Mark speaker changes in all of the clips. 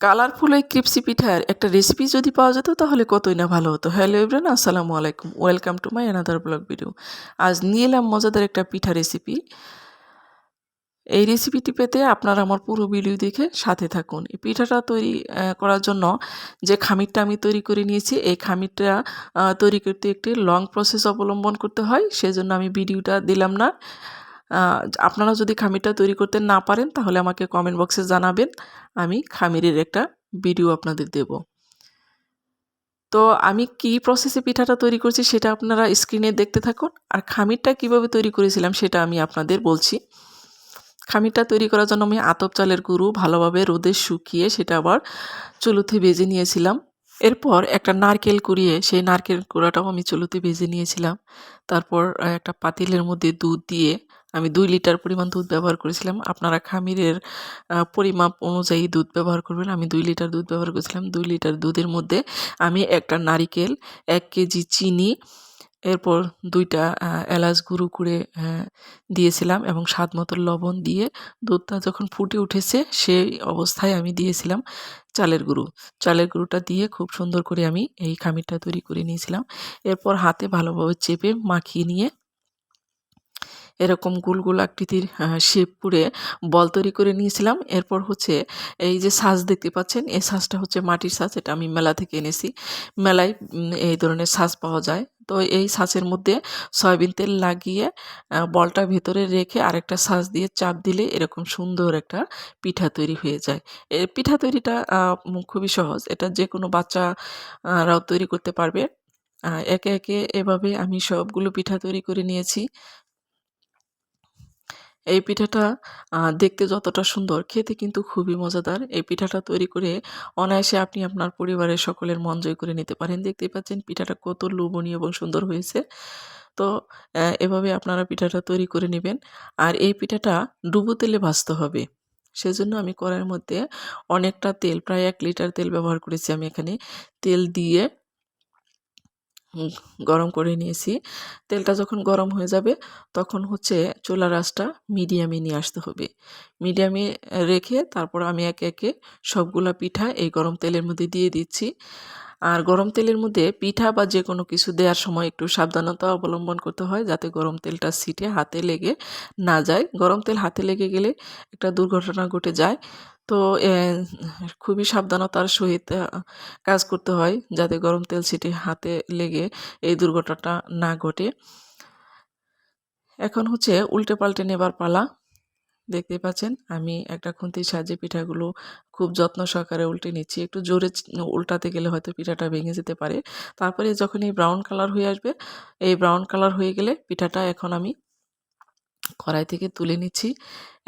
Speaker 1: Colourful এই crispy পিঠার একটা রেসিপি যদি পাওয়া যেত তাহলে কতই না ভালো হতো। হ্যালো এভরিওয়ান, আসসালামু আলাইকুম, welcome to my another blog video. আজ নিয়ে এলাম মজাদার একটা পিঠা রেসিপি। এই রেসিপিটি পেতে আপনারা আমার পুরো ভিডিও দেখে সাথে থাকুন। এই পিঠাটা তৈরি করার জন্য যে খামিরটা আমি তৈরি করে নিয়েছি, এই খামিরটা তৈরি করতে একটি লং প্রসেস অবলম্বন করতে হয়, সেজন্য আমি ভিডিওটা দিলাম না। আপনারা যদি খামিরটা তৈরি করতে না পারেন তাহলে আমাকে কমেন্ট বক্সে জানাবেন, আমি খামিরের একটা ভিডিও আপনাদের দেব। তো আমি কি প্রসেসে পিঠাটা তৈরি করছি সেটা আপনারা স্ক্রিনে দেখতে থাকুন, আর খামিরটা কিভাবে তৈরি করেছিলাম সেটা আমি আপনাদের বলছি। খামিরটা তৈরি করার জন্য আমি আতপ চালের গুঁড়ো ভালোভাবে রোদে শুকিয়ে সেটা আবার চুলোতে ভেজে নিয়েছিলাম। এরপর একটা নারকেল কুড়িয়ে সেই নারকেল কুড়াটাও আমি চুলোতে ভেজে নিয়েছিলাম। তারপর একটা পাতিলের মধ্যে দুধ দিয়ে আমি 2 লিটার পরিমাণ দুধ ব্যবহার করেছিলাম। আপনারা খামিরের পরিমাপ অনুযায়ী দুধ ব্যবহার করবেন। আমি 2 লিটার দুধ ব্যবহার করেছিলাম। 2 লিটার দুধের মধ্যে আমি একটা নারিকেল, 1 কেজি চিনি, এরপর 2টা এলাচ গুঁড়ো করে দিয়েছিলাম এবং স্বাদ মতো লবণ দিয়ে দুধটা যখন ফুটে উঠেছে সেই অবস্থায় আমি দিয়েছিলাম চালের গুঁড়ো। চালের গুঁড়োটা দিয়ে খুব সুন্দর করে আমি এই খামিরটা তৈরি করে নিয়েছিলাম। এরপর হাতে ভালোভাবে চেপে মাখিয়ে নিয়ে এরকম গোল গোল আকৃতির শেপ করে বল তৈরি করে নিয়েছিলাম। এরপর হচ্ছে এই যে ছাঁচ দেখতে পাচ্ছেন, এই ছাঁচটা হচ্ছে মাটির ছাঁচ, এটা আমি মেলা থেকে এনেছি। মেলায় এই ধরনের ছাঁচ পাওয়া যায়। তো এই ছাঁচের মধ্যে সয়াবিন তেল লাগিয়ে বলটা ভেতরে রেখে আরেকটা ছাঁচ দিয়ে চাপ দিলে এরকম সুন্দর একটা পিঠা তৈরি হয়ে যায়। এই পিঠা তৈরিটা খুবই সহজ, এটা যে কোনো বাচ্চারাও তৈরি করতে পারবে। একে একে এভাবে আমি সবগুলো পিঠা তৈরি করে নিয়েছি। এই পিঠাটা দেখতে যতটা সুন্দর, খেতে কিন্তু খুবই মজাদার। এই পিঠাটা তৈরি করে অনায়াসে আপনি আপনার পরিবারের সকলের মন জয় করে নিতে পারেন। দেখতেই পাচ্ছেন পিঠাটা কত লোভনীয় এবং সুন্দর হয়েছে। তো এভাবে আপনারা পিঠাটা তৈরি করে নেবেন। আর এই পিঠাটা ডুবো তেলে ভাজতে হবে। সেজন্য আমি কড়াইয়ের মধ্যে অনেকটা তেল, প্রায় 1 লিটার তেল ব্যবহার করেছি আমি এখানে। তেল দিয়ে গরম করে নিয়েছি। তেলটা যখন গরম হয়ে যাবে তখন হচ্ছে চুলার আঁচটা মিডিয়ামে নিয়ে আসতে হবে। মিডিয়ামে রেখে তারপর আমি একে একে সবগুলা পিঠা এই গরম তেলের মধ্যে দিয়ে দিচ্ছি। আর গরম তেলের মধ্যে পিঠা বা যে কোনো কিছু দেওয়ার সময় একটু সাবধানতা অবলম্বন করতে হয়, যাতে গরম তেলটা ছিটে হাতে লেগে না যায়। গরম তেল হাতে লেগে গেলে একটা দুর্ঘটনা ঘটে যায়। তো খুবই সাবধানতার সহিত কাজ করতে হয়, যাতে গরম তেল ছিটে হাতে লেগে এই দুর্ঘটনাটা না ঘটে। এখন হচ্ছে উল্টে পাল্টে নেবার পালা। দেখতেই পাচ্ছেন আমি একটা খুন্তির সাহায্যে পিঠাগুলো খুব যত্ন সহকারে উল্টে নিচ্ছি। একটু জোরে উল্টাতে গেলে হয়তো পিঠাটা ভেঙে যেতে পারে। তারপরে যখন এই ব্রাউন কালার হয়ে আসবে, এই ব্রাউন কালার হয়ে গেলে পিঠাটা এখন আমি কড়াই থেকে তুলে নিচ্ছি।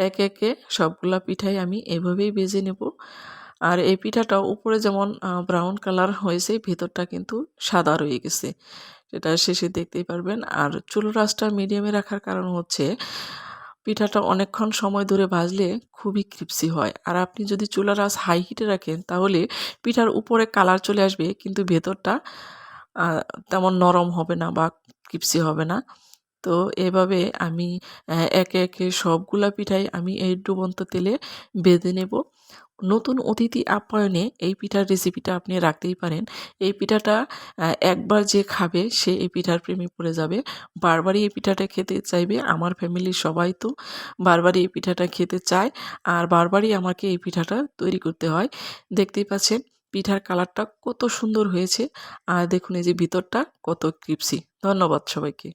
Speaker 1: একে একে সবগুলা পিঠাই আমি এভাবেই ভেজে নেব। আর এই পিঠাটা উপরে যেমন ব্রাউন কালার হয়েছে, ভেতরটা কিন্তু সাদা রয়ে গেছে, সেটা শেষে দেখতেই পারবেন। আর চুলার আঁচটা মিডিয়ামে রাখার কারণ হচ্ছে পিঠাটা অনেকক্ষণ সময় ধরে ভাজলে খুবই ক্রিপসি হয়। আর আপনি যদি চুলার আঁচ হাই হিটে রাখেন তাহলে পিঠার উপরে কালার চলে আসবে, কিন্তু ভেতরটা তেমন নরম হবে না বা ক্রিপসি হবে না। তো এভাবে আমি একে একে সবগুলা পিঠাই আমি এই ডুবন্ত তেলে ভেজে নেব। নতুন অতিথি আপ্যায়নে এই পিঠার রেসিপিটা আপনি রাখতেই পারেন। এই পিঠাটা একবার যে খাবে সে এই পিঠার প্রেমে পড়ে যাবে। বারবারই এই পিঠাটা খেতে চাইবে। আমার ফ্যামিলির সবাই তো বারবারই এই পিঠাটা খেতে চায়, আর বারবারই আমাকে এই পিঠাটা তৈরি করতে হয়। দেখতেই পাচ্ছেন পিঠার কালারটা কত সুন্দর হয়েছে, আর দেখুন এই যে ভিতরটা কত ক্রিপসি। ধন্যবাদ সবাইকে।